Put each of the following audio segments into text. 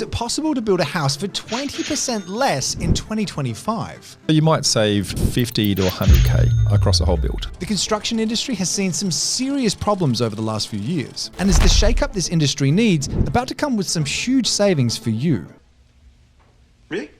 is it possible to build a house for 20% less in 2025? You might save 50 to 100K across a whole build. The construction industry has seen some serious problems over the last few years, and is the shake-up this industry needs about to come with some huge savings for you? Really?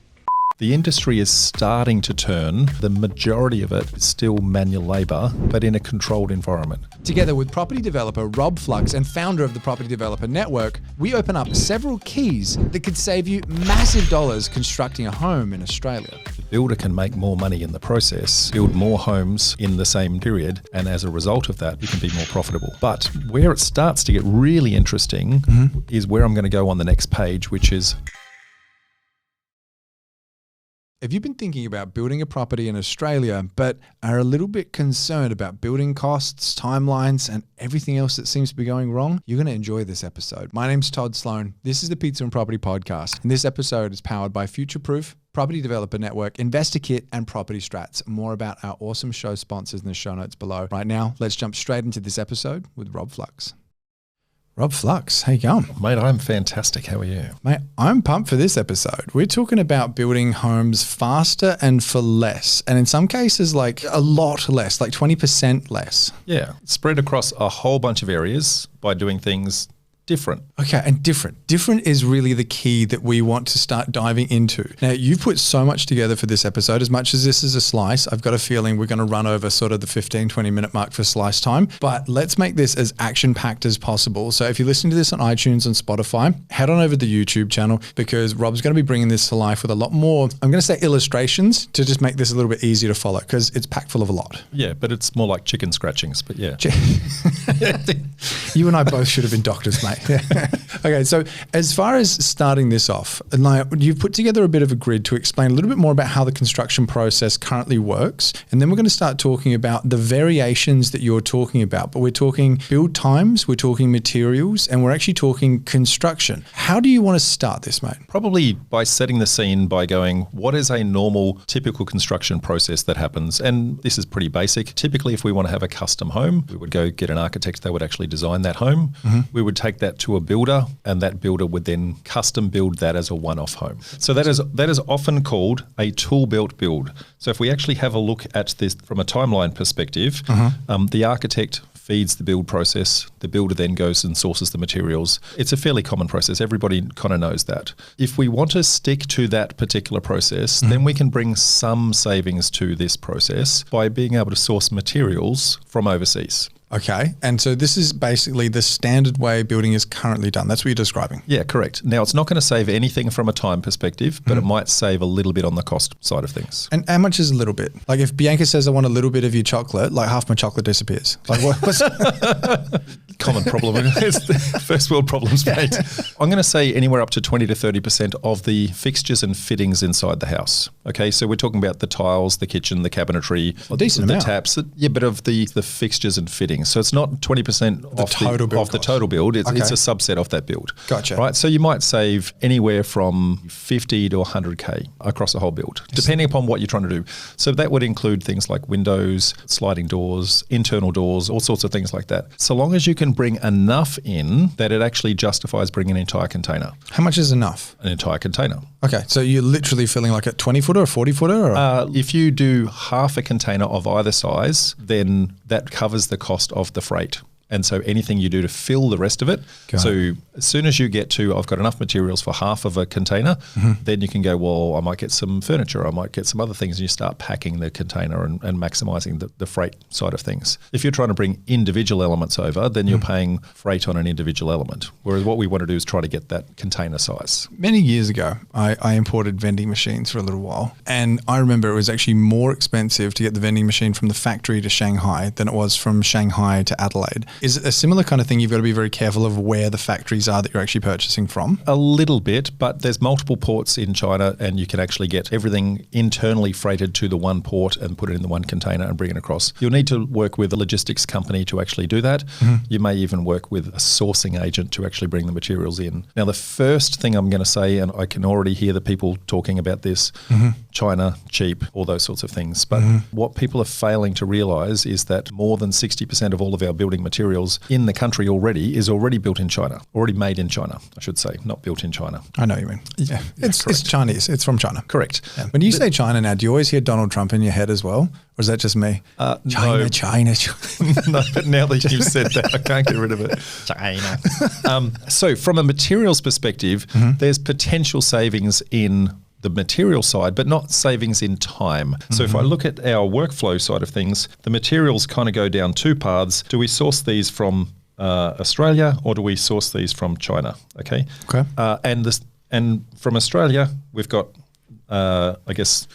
The industry is starting to turn. The majority of it is still manual labour, but in a controlled environment. Together with property developer Rob Flux and founder of the Property Developer Network, we open up several keys that could save you massive dollars constructing a home in Australia. The builder can make more money in the process, build more homes in the same period, and as a result of that, you can be more profitable. But where it starts to get really interesting is where I'm going to go on the next page, which is... Have you been thinking about building a property in Australia, but are a little bit concerned about building costs, timelines, and everything else that seems to be going wrong? You're going to enjoy this episode. My name's Todd Sloan. This is the Pizza and Property Podcast, and this episode is powered by Futureproof, Property Developer Network, InvestorKit, and Property Strats. More about our awesome show sponsors in the show notes below. Right now, let's jump straight into this episode with Rob Flux. Rob Flux, how you going? Mate, I'm fantastic. How are you? Mate, I'm pumped for this episode. We're talking about building homes faster and for less. And in some cases, like a lot less, like 20% less. Yeah, spread across a whole bunch of areas by doing things different. Okay, and different. Different is really the key that we want to start diving into. Now, you've put so much together for this episode. As much as this is a slice, I've got a feeling we're going to run over sort of the 15, 20-minute mark for slice time. But let's make this as action-packed as possible. So if you're listening to this on iTunes and Spotify, head on over to the YouTube channel because Rob's going to be bringing this to life with a lot more, I'm going to say illustrations to just make this a little bit easier to follow because it's packed full of a lot. Yeah, but it's more like chicken scratchings, but yeah. You and I both should have been doctors, mate. Okay, so as far as starting this off, like you've put together a bit of a grid to explain a little bit more about how the construction process currently works, and then we're going to start talking about the variations that you're talking about. But we're talking build times, we're talking materials, and we're actually talking construction. How do you want to start this, mate? Probably by setting the scene by going, what is a normal, typical construction process that happens? And this is pretty basic. Typically, if we want to have a custom home, we would go get an architect that would actually design that home. We would take that to a builder, and that builder would then custom build that as a one-off home. So that is often called a tool-built build. So if we actually have a look at this from a timeline perspective, the architect feeds the build process, the builder then goes and sources the materials. It's a fairly common process. Everybody kind of knows that. If we want to stick to that particular process, then we can bring some savings to this process by being able to source materials from overseas. Okay, and so this is basically the standard way building is currently done. That's what you're describing. Yeah, correct. Now, it's not going to save anything from a time perspective, but it might save a little bit on the cost side of things. And how much is a little bit? Like if Bianca says I want a little bit of your chocolate, like half my chocolate disappears. Like what's common problem. It's the first world problems, mate. I'm going to say anywhere up to 20 to 30% of the fixtures and fittings inside the house. Okay, so we're talking about the tiles, the kitchen, the cabinetry, the taps, but of the fixtures and fittings. So it's not 20% of the total build. It's a subset of that build. Gotcha. Right. So you might save anywhere from 50 to 100K across a whole build, depending upon what you're trying to do. So that would include things like windows, sliding doors, internal doors, all sorts of things like that. So long as you can bring enough in that it actually justifies bringing an entire container. How much is enough? An entire container. Okay. So you're literally filling like a 20-footer or 40-footer? Or? If you do half a container of either size, then that covers the cost of the freight. And so anything you do to fill the rest of it. So as soon as you get to, I've got enough materials for half of a container, then you can go, well, I might get some furniture, I might get some other things, and you start packing the container and maximizing the freight side of things. If you're trying to bring individual elements over, then you're paying freight on an individual element. Whereas what we want to do is try to get that container size. Many years ago, I imported vending machines for a little while. And I remember it was actually more expensive to get the vending machine from the factory to Shanghai than it was from Shanghai to Adelaide. Is it a similar kind of thing? You've got to be very careful of where the factories are that you're actually purchasing from? A little bit, but there's multiple ports in China, and you can actually get everything internally freighted to the one port and put it in the one container and bring it across. You'll need to work with a logistics company to actually do that. You may even work with a sourcing agent to actually bring the materials in. Now, the first thing I'm going to say, and I can already hear the people talking about this, China, cheap, all those sorts of things. But what people are failing to realize is that more than 60% of all of our building materials materials in the country already is already built in China, already made in China, I should say, not built in China. I know what you mean. Yeah, it's Chinese. It's from China. Correct. Yeah. When you say China now, do you always hear Donald Trump in your head as well? Or is that just me? China, no. China. No, but now that you've said that, I can't get rid of it. China. So from a materials perspective, there's potential savings in the material side, but not savings in time. So if I look at our workflow side of things, the materials kind of go down two paths. Do we source these from Australia or do we source these from China? Okay. And from Australia, we've got, I guess,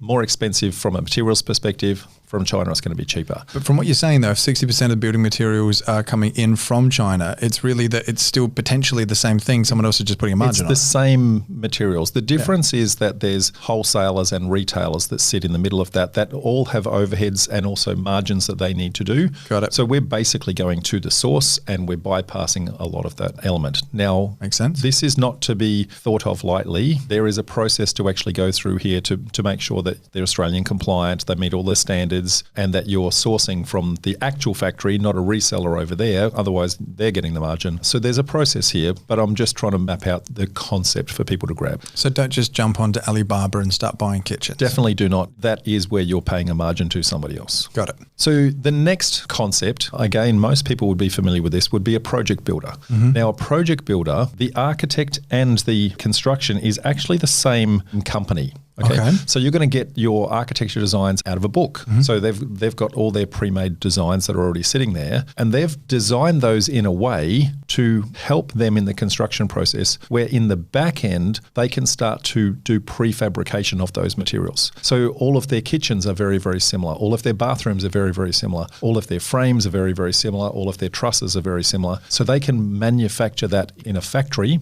more expensive from a materials perspective. From China, it's going to be cheaper. But from what you're saying, though, if 60% of building materials are coming in from China, it's really that it's still potentially the same thing. Someone else is just putting a margin on it. It's the same materials. The difference is that there's wholesalers and retailers that sit in the middle of that all have overheads and also margins that they need to do. Got it. So we're basically going to the source and we're bypassing a lot of that element. Now, makes sense. This is not to be thought of lightly. There is a process to actually go through here to make sure that they're Australian compliant, they meet all the standards, and that you're sourcing from the actual factory, not a reseller over there. Otherwise, they're getting the margin. So there's a process here, but I'm just trying to map out the concept for people to grab. So don't just jump onto Alibaba and start buying kitchens. Definitely do not. That is where you're paying a margin to somebody else. Got it. So the next concept, again, most people would be familiar with this, would be a project builder. Now, a project builder, the architect and the construction is actually the same company. Okay. So you're going to get your architecture designs out of a book. So they've got all their pre-made designs that are already sitting there, and they've designed those in a way to help them in the construction process where in the back end, they can start to do prefabrication of those materials. So all of their kitchens are very, very similar. All of their bathrooms are very, very similar. All of their frames are very, very similar. All of their trusses are very similar. So they can manufacture that in a factory,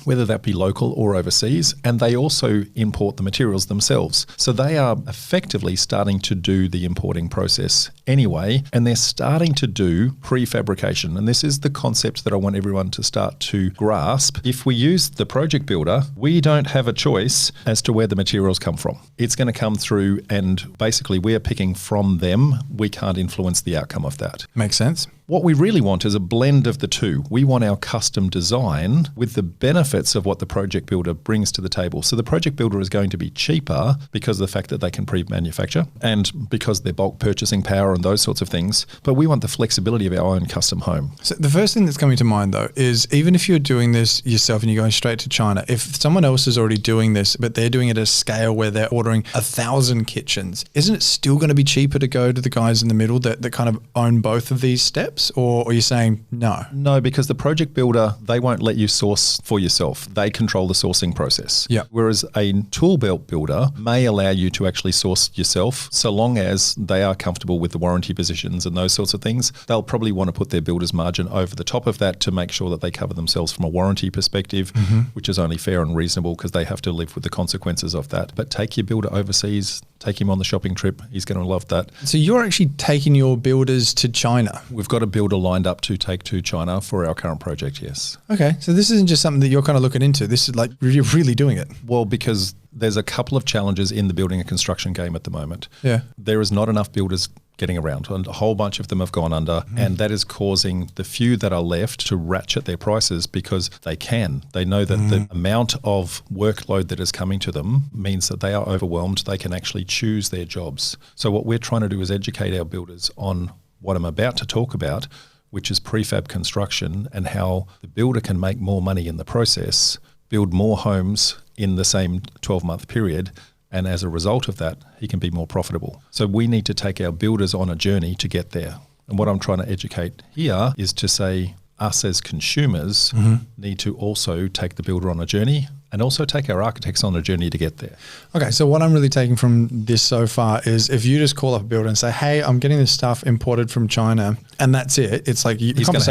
whether that be local or overseas, and they also import the materials themselves. So they are effectively starting to do the importing process anyway, and they're starting to do prefabrication. And this is the concept that I want everyone to start to grasp. If we use the project builder, we don't have a choice as to where the materials come from. It's going to come through, and basically we are picking from them. We can't influence the outcome of that. Makes sense. What we really want is a blend of the two. We want our custom design with the benefits of what the project builder brings to the table. So the project builder is going to be cheaper because of the fact that they can pre-manufacture and because their bulk purchasing power and those sorts of things. But we want the flexibility of our own custom home. So the first thing that's coming to mind, though, is even if you're doing this yourself and you're going straight to China, if someone else is already doing this, but they're doing it at a scale where they're ordering 1,000 kitchens, isn't it still going to be cheaper to go to the guys in the middle that kind of own both of these steps? Or are you saying no? No, because the project builder, they won't let you source for yourself. They control the sourcing process. Yeah. Whereas a tool belt builder may allow you to actually source yourself so long as they are comfortable with the warranty positions and those sorts of things. They'll probably want to put their builder's margin over the top of that to make sure that they cover themselves from a warranty perspective, which is only fair and reasonable because they have to live with the consequences of that. But take your builder overseas, take him on the shopping trip. He's going to love that. So you're actually taking your builders to China? We've got a builder lined up to take to China for our current project, yes. Okay, so this isn't just something that you're kind of looking into. This is like you're really doing it. Well, because there's a couple of challenges in the building and construction game at the moment. Yeah. There is not enough builders getting around, and a whole bunch of them have gone under, and that is causing the few that are left to ratchet their prices because they can. They know that the amount of workload that is coming to them means that they are overwhelmed. They can actually choose their jobs. So what we're trying to do is educate our builders on what I'm about to talk about, which is prefab construction and how the builder can make more money in the process, build more homes in the same 12-month period, and as a result of that, he can be more profitable. So we need to take our builders on a journey to get there. And what I'm trying to educate here is to say us as consumers need to also take the builder on a journey and also take our architects on a journey to get there. Okay, so what I'm really taking from this so far is if you just call up a builder and say, hey, I'm getting this stuff imported from China, and that's it. It's like he's going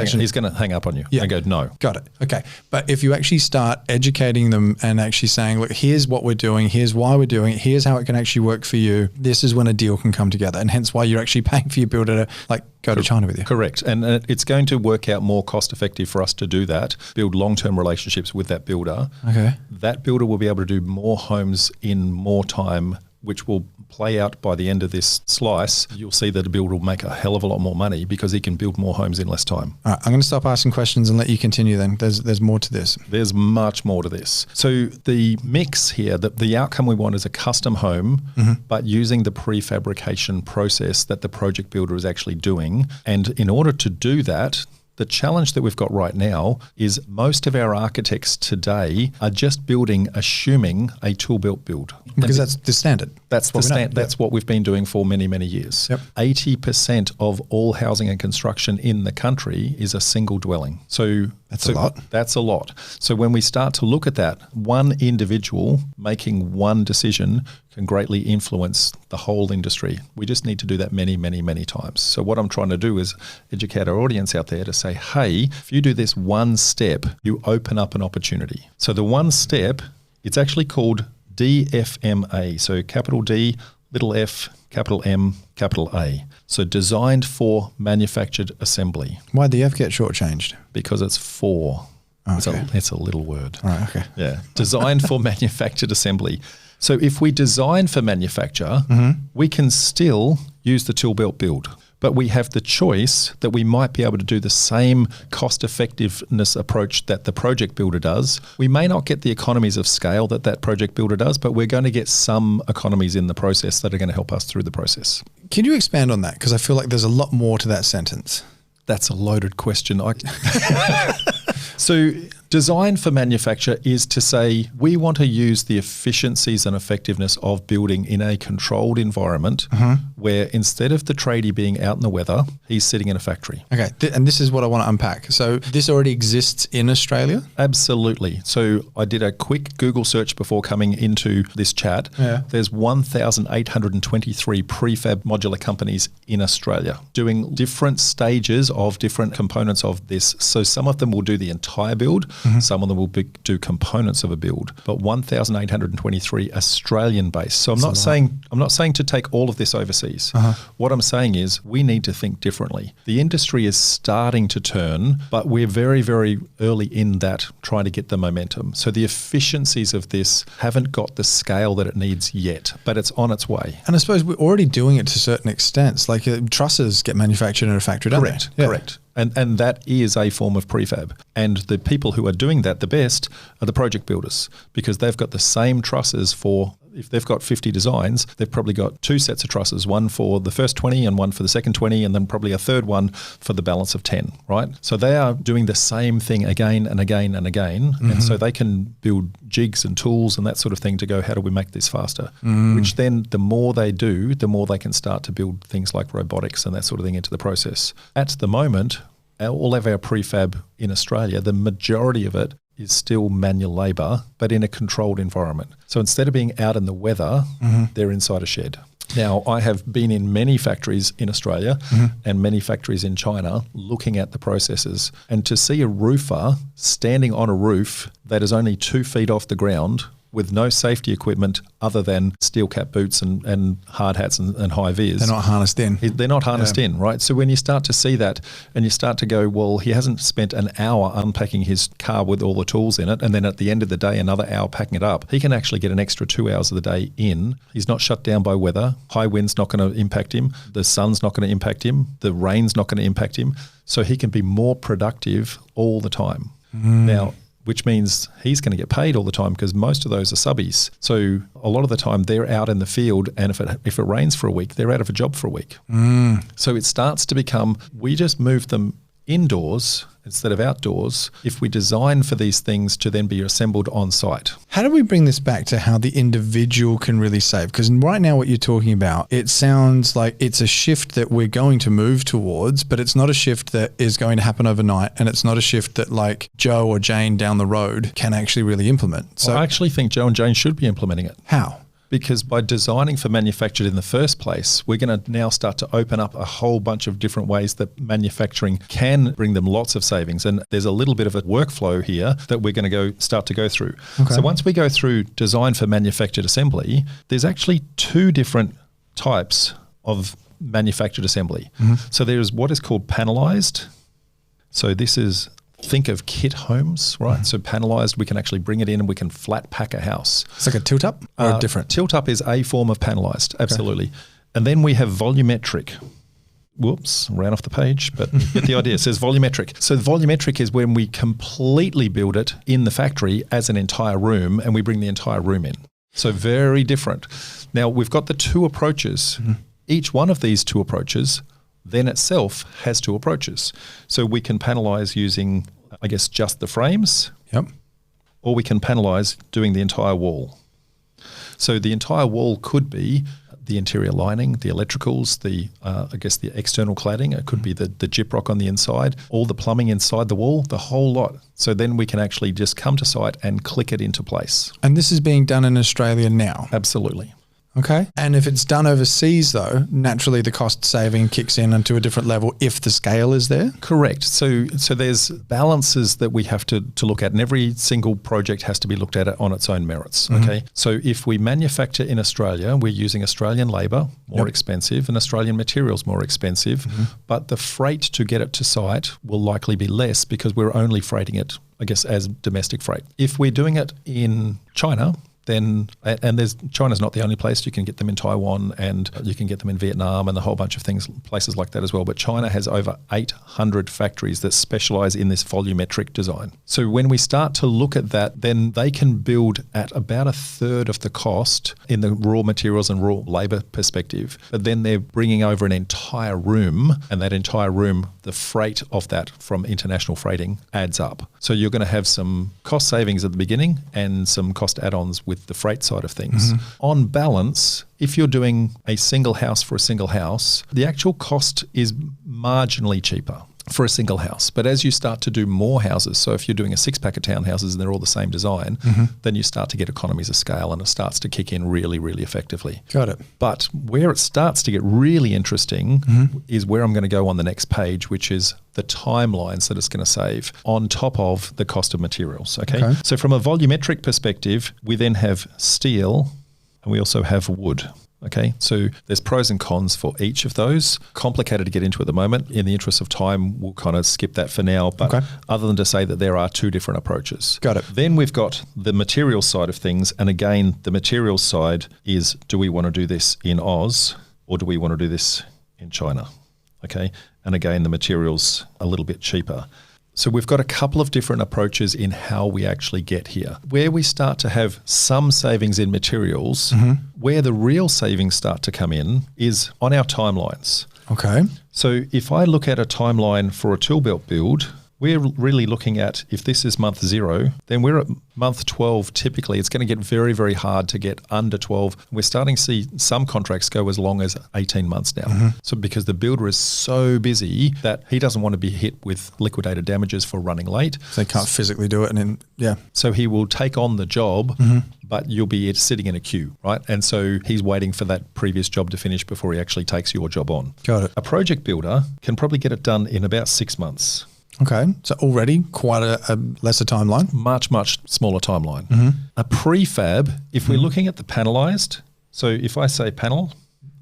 to hang up on you and go, no. Got it. Okay. But if you actually start educating them and actually saying, look, here's what we're doing, here's why we're doing it, here's how it can actually work for you, this is when a deal can come together. And hence why you're actually paying for your builder to like go to China with you. Correct. And it's going to work out more cost effective for us to do that, build long-term relationships with that builder. Okay. That builder will be able to do more homes in more time, which will play out by the end of this slice, you'll see that a builder will make a hell of a lot more money because he can build more homes in less time. All right, I'm going to stop asking questions and let you continue then. There's more to this. There's much more to this. So the mix here, the outcome we want is a custom home, but using the prefabrication process that the project builder is actually doing. And in order to do that, the challenge that we've got right now is most of our architects today are just building, assuming a tool-built build. Because that's the standard. That's the standard. That's what we've been doing for many, many years. Yep. 80% of all housing and construction in the country is a single dwelling. So That's a lot. That's a lot. So when we start to look at that, one individual making one decision can greatly influence the whole industry. We just need to do that many, many, many times. So what I'm trying to do is educate our audience out there to say, hey, if you do this one step, you open up an opportunity. So the one step, it's actually called DFMA. So capital D, little f, capital M, capital A. So designed for manufactured assembly. Why'd the F get shortchanged? Because it's for. Okay. It's a little word. All right, okay. Yeah. Designed for manufactured assembly. So if we design for manufacture, we can still use the tool-built build. But we have the choice that we might be able to do the same cost effectiveness approach that the project builder does. We may not get the economies of scale that project builder does, but we're going to get some economies in the process that are going to help us through the process. Can you expand on that? Because I feel like there's a lot more to that sentence. That's a loaded question. So design for manufacture is to say we want to use the efficiencies and effectiveness of building in a controlled environment where instead of the tradie being out in the weather, he's sitting in a factory. Okay, and this is what I want to unpack. So this already exists in Australia? Absolutely. So I did a quick Google search before coming into this chat. Yeah. There's 1,823 prefab modular companies in Australia doing different stages of different components of this. So some of them will do the entire build. Some of them will do components of a build, but 1,823 Australian based. So I'm not saying to take all of this overseas. What I'm saying is we need to think differently. The industry is starting to turn, but we're very, very early in that trying to get the momentum. So the efficiencies of this haven't got the scale that it needs yet, but it's on its way. And I suppose we're already doing it to certain extents. Like trusses get manufactured in a factory, don't Correct, they? Yeah. correct. And that is a form of prefab. And the people who are doing that the best are the project builders because they've got the same trusses for, if they've got 50 designs, they've probably got two sets of trusses, one for the first 20 and one for the second 20, and then probably a third one for the balance of 10, right? So they are doing the same thing again and again and again. And so they can build jigs and tools and that sort of thing to go, how do we make this faster? Which then the more they do, the more they can start to build things like robotics and that sort of thing into the process. At the moment, all of our prefab in Australia, the majority of it is still manual labour, but in a controlled environment. So instead of being out in the weather, they're inside a shed. Now, I have been in many factories in Australia and many factories in China looking at the processes. And to see a roofer standing on a roof that is only 2 feet off the ground with no safety equipment other than steel cap boots and hard hats and high vis. They're not harnessed in. They're not harnessed in, right? So when you start to see that and you start to go, well, he hasn't spent an hour unpacking his car with all the tools in it, and then at the end of the day, another hour packing it up, he can actually get an extra 2 hours of the day in. He's not shut down by weather. High wind's not going to impact him. The sun's not going to impact him. The rain's not going to impact him. So he can be more productive all the time. Now, which means he's going to get paid all the time because most of those are subbies. So a lot of the time they're out in the field, and if it rains for a week, they're out of a job for a week. So it starts to become, we just move them indoors instead of outdoors if we design for these things to then be assembled on site. How do we bring this back to how the individual can really save? Because right now what you're talking about, it sounds like it's a shift that we're going to move towards, but it's not a shift that is going to happen overnight, and it's not a shift that like Joe or Jane down the road can actually really implement. So I actually think Joe and Jane should be implementing it. How? Because by designing for manufactured in the first place, we're going to now start to open up a whole bunch of different ways that manufacturing can bring them lots of savings. And there's a little bit of a workflow here that we're going to start to go through. Okay. So once we go through design for manufactured assembly, there's actually two different types of manufactured assembly. So there's what is called panelized. So this is Think of kit homes, right? So Panelized, we can actually bring it in and we can flat pack a house. It's like a tilt up or different? Tilt up is a form of Panelized, absolutely. Okay. And then we have Volumetric. Whoops, ran off the page, but you get the idea. It says volumetric. So volumetric is when we completely build it in the factory as an entire room and we bring the entire room in. So very different. Now, we've got the two approaches. Each one of these two approaches then itself has two approaches. So we can panelize using, I guess, just the frames. Yep. Or we can panelize doing the entire wall. So the entire wall could be the interior lining, the electricals, the external cladding. It could be the gyprock on the inside, all the plumbing inside the wall, the whole lot. So then we can actually just come to site and click it into place. And this is being done in Australia now? Absolutely. Okay. And if it's done overseas though, naturally the cost saving kicks in onto a different level if the scale is there? Correct. So there's balances that we have to look at, and every single project has to be looked at on its own merits. Okay. So if we manufacture in Australia, we're using Australian labour, more expensive, and Australian materials more expensive, but the freight to get it to site will likely be less because we're only freighting it, I guess, as domestic freight. If we're doing it in China, then, and China's not the only place. You can get them in Taiwan and you can get them in Vietnam and a whole bunch of places like that as well. But China has over 800 factories that specialize in this volumetric design. So when we start to look at that, then they can build at about a third of the cost in the raw materials and raw labor perspective. But then they're bringing over an entire room, and that entire room, the freight of that from international freighting adds up. So you're going to have some cost savings at the beginning and some cost add-ons with the freight side of things. On balance, if you're doing a single house for a single house, the actual cost is marginally cheaper for a single house. But as you start to do more houses, so if you're doing a 6-pack of townhouses and they're all the same design, then you start to get economies of scale and it starts to kick in really, really effectively. Got it. But where it starts to get really interesting is where I'm going to go on the next page, which is the timelines that it's going to save on top of the cost of materials. Okay. So from a volumetric perspective, we then have steel and we also have wood. Okay, so there's pros and cons for each of those. Complicated to get into at the moment. In the interest of time, we'll kind of skip that for now. But other than to say that there are two different approaches. Got it. Then we've got the materials side of things. And again, the materials side is, do we want to do this in Oz or do we want to do this in China? Okay, and again, the materials a little bit cheaper. So we've got a couple of different approaches in how we actually get here. Where we start to have some savings in materials, where the real savings start to come in is on our timelines. Okay. So if I look at a timeline for a tool belt build, we're really looking at, if this is month 0, then we're at month 12 typically. It's going to get very, very hard to get under 12. We're starting to see some contracts go as long as 18 months now. So because the builder is so busy that he doesn't want to be hit with liquidated damages for running late. So they can't physically do it. And then, So he will take on the job, but you'll be sitting in a queue, right? And so he's waiting for that previous job to finish before he actually takes your job on. Got it. A project builder can probably get it done in about 6 months. Okay, so already quite a lesser timeline. Much, much smaller timeline. A prefab, if we're looking at the panelized, so if I say panel,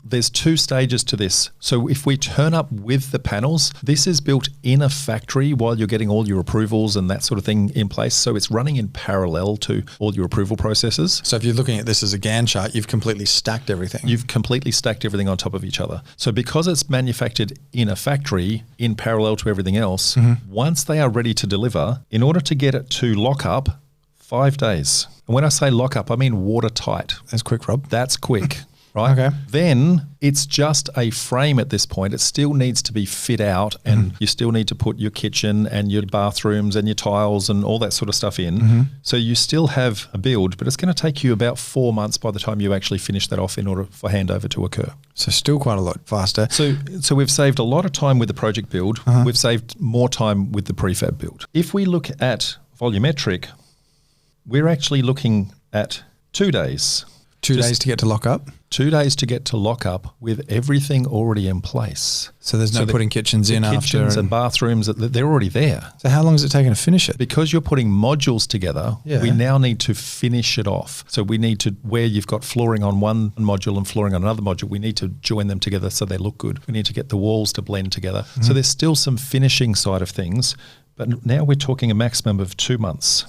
there's 2 stages to this. So if we turn up with the panels, this is built in a factory while you're getting all your approvals and that sort of thing in place. So it's running in parallel to all your approval processes. So if you're looking at this as a Gantt chart, you've completely stacked everything. You've completely stacked everything on top of each other. So because it's manufactured in a factory in parallel to everything else, once they are ready to deliver, in order to get it to lock up, 5 days. And when I say lock up, I mean watertight. That's quick, Rob. That's quick. Right. Okay. Then it's just a frame at this point. It still needs to be fit out and you still need to put your kitchen and your bathrooms and your tiles and all that sort of stuff in. So you still have a build, but it's going to take you about 4 months by the time you actually finish that off in order for handover to occur. So still quite a lot faster. So we've saved a lot of time with the project build. We've saved more time with the prefab build. If we look at volumetric, we're actually looking at 2 days. 2 days to get to lock up? 2 days to get to lock up with everything already in place. So there's no putting kitchens in after? Kitchens and bathrooms, they're already there. So how long is it taking to finish it? Because you're putting modules together, we now need to finish it off. So we need to, where you've got flooring on one module and flooring on another module, we need to join them together so they look good. We need to get the walls to blend together. So there's still some finishing side of things. But now we're talking a maximum of 2 months.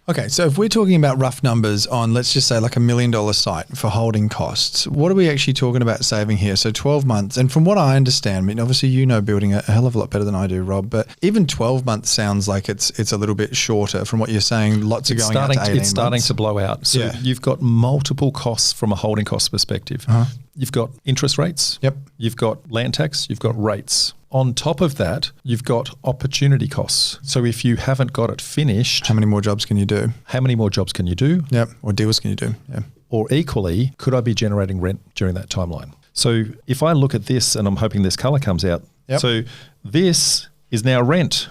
Okay, so if we're talking about rough numbers on, let's just say like $1 million site for holding costs, what are we actually talking about saving here? So 12 months. And from what I understand, I mean, obviously you know building a hell of a lot better than I do, Rob, but even 12 months sounds like it's a little bit shorter from what you're saying. Lots are going out to 18 months. It's starting to blow out. So you've got multiple costs from a holding cost perspective. You've got interest rates. Yep. You've got land tax. You've got rates. On top of that, you've got opportunity costs. So if you haven't got it finished, how many more jobs can you do? How many more jobs can you do? Yep. Or deals can you do? Yeah. Or equally, could I be generating rent during that timeline? So if I look at this, and I'm hoping this color comes out. Yep. So this is now rent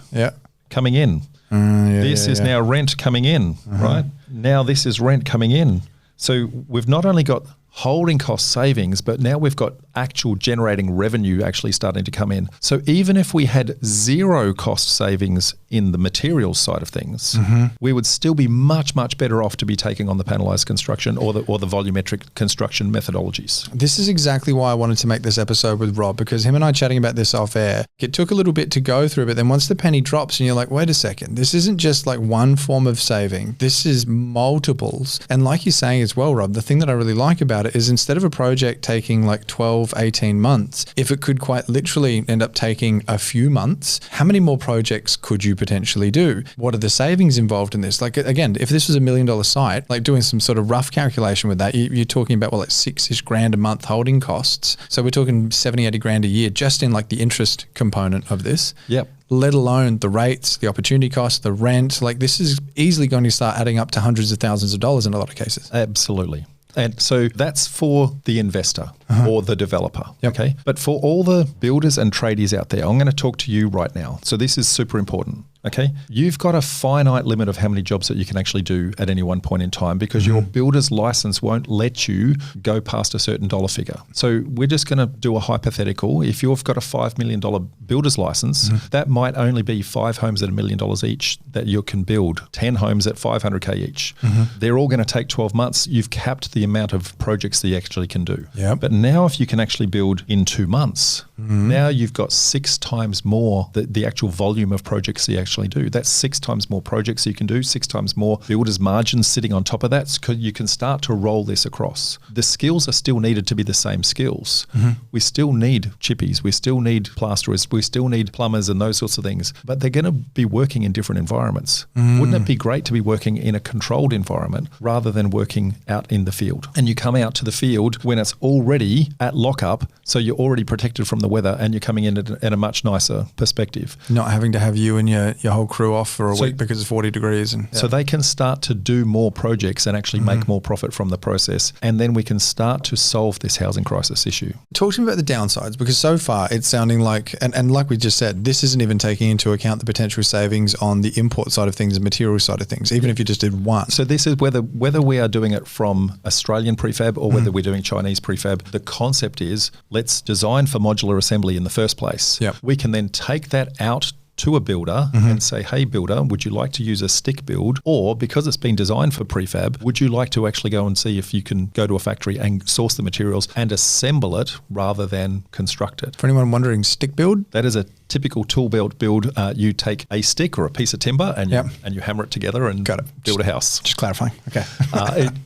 coming in. This is now rent coming in, right? Now this is rent coming in. So we've not only got holding cost savings, but now we've got actual generating revenue actually starting to come in. So even if we had zero cost savings in the materials side of things, we would still be much, much better off to be taking on the panelized construction or the volumetric construction methodologies. This is exactly why I wanted to make this episode with Rob, because him and I chatting about this off air, it took a little bit to go through, but then once the penny drops and you're like, wait a second, this isn't just like one form of saving, this is multiples. And like you're saying as well, Rob, the thing that I really like about it is instead of a project taking like 12, 18 months, if it could quite literally end up taking a few months, how many more projects could you potentially do? What are the savings involved in this? Like, again, if this was $1 million site, like doing some sort of rough calculation with that, you're talking about, well, like $6-ish grand a month holding costs. So we're talking 70, 80 grand a year just in like the interest component of this. Yep. Let alone the rates, the opportunity cost, the rent. Like this is easily going to start adding up to hundreds of thousands of dollars in a lot of cases. Absolutely. And so that's for the investor or the developer. Okay. But for all the builders and tradies out there, I'm going to talk to you right now. So this is super important. Okay. You've got a finite limit of how many jobs that you can actually do at any one point in time because your builder's license won't let you go past a certain dollar figure. So we're just going to do a hypothetical. If you've got a $5 million builder's license, that might only be 5 homes at $1 million each that you can build, 10 homes at $500K each. They're all going to take 12 months. You've capped the amount of projects that you actually can do. Yep. But now if you can actually build in 2 months, now you've got 6 times more the actual volume of projects that you actually do. That's 6 times more projects you can do, 6 times more builders margins sitting on top of that. So you can start to roll this across. The skills are still needed to be the same skills. We still need chippies. We still need plasterers. We still need plumbers and those sorts of things. But they're going to be working in different environments. Wouldn't it be great to be working in a controlled environment rather than working out in the field? And you come out to the field when it's already at lockup, so you're already protected from the weather and you're coming in at a much nicer perspective. Not having to have you and your whole crew off for a week because it's 40 degrees. And so they can start to do more projects and actually make more profit from the process. And then we can start to solve this housing crisis issue. Talk to me about the downsides, because so far it's sounding like, and like we just said, this isn't even taking into account the potential savings on the import side of things and material side of things, even if you just did one. So this is whether we are doing it from Australian prefab or whether we're doing Chinese prefab. The concept is let's design for modular assembly in the first place. Yep. We can then take that out to a builder and say, hey builder, would you like to use a stick build? Or because it's been designed for prefab, would you like to actually go and see if you can go to a factory and source the materials and assemble it rather than construct it? For anyone wondering, stick build? That is a typical tool belt build. You take a stick or a piece of timber and you hammer it together and build a house. Just clarifying. Okay.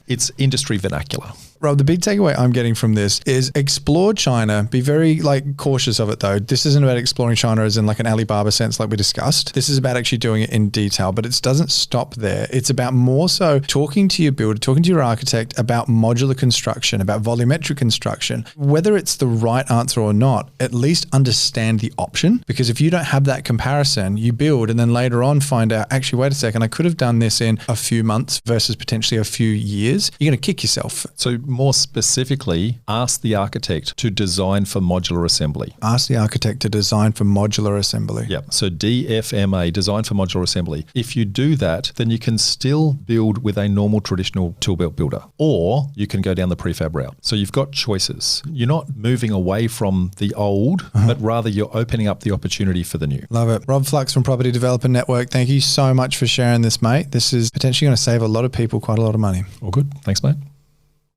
It's industry vernacular. Rob, the big takeaway I'm getting from this is explore China. Be very cautious of it though. This isn't about exploring China as in like an Alibaba sense like we discussed. This is about actually doing it in detail, but it doesn't stop there. It's about more so talking to your builder, talking to your architect about modular construction, about volumetric construction. Whether it's the right answer or not, at least understand the option, because if you don't have that comparison, you build and then later on find out, actually, wait a second, I could have done this in a few months versus potentially a few years. You're going to kick yourself. So more specifically, ask the architect to design for modular assembly. Ask the architect to design for modular assembly. Yeah. So DFMA, design for modular assembly. If you do that, then you can still build with a normal traditional tool belt builder, or you can go down the prefab route. So you've got choices. You're not moving away from the old, but rather you're opening up the opportunity for the new. Love it. Rob Flux from Property Developer Network. Thank you so much for sharing this, mate. This is potentially going to save a lot of people quite a lot of money. All good. Thanks, mate.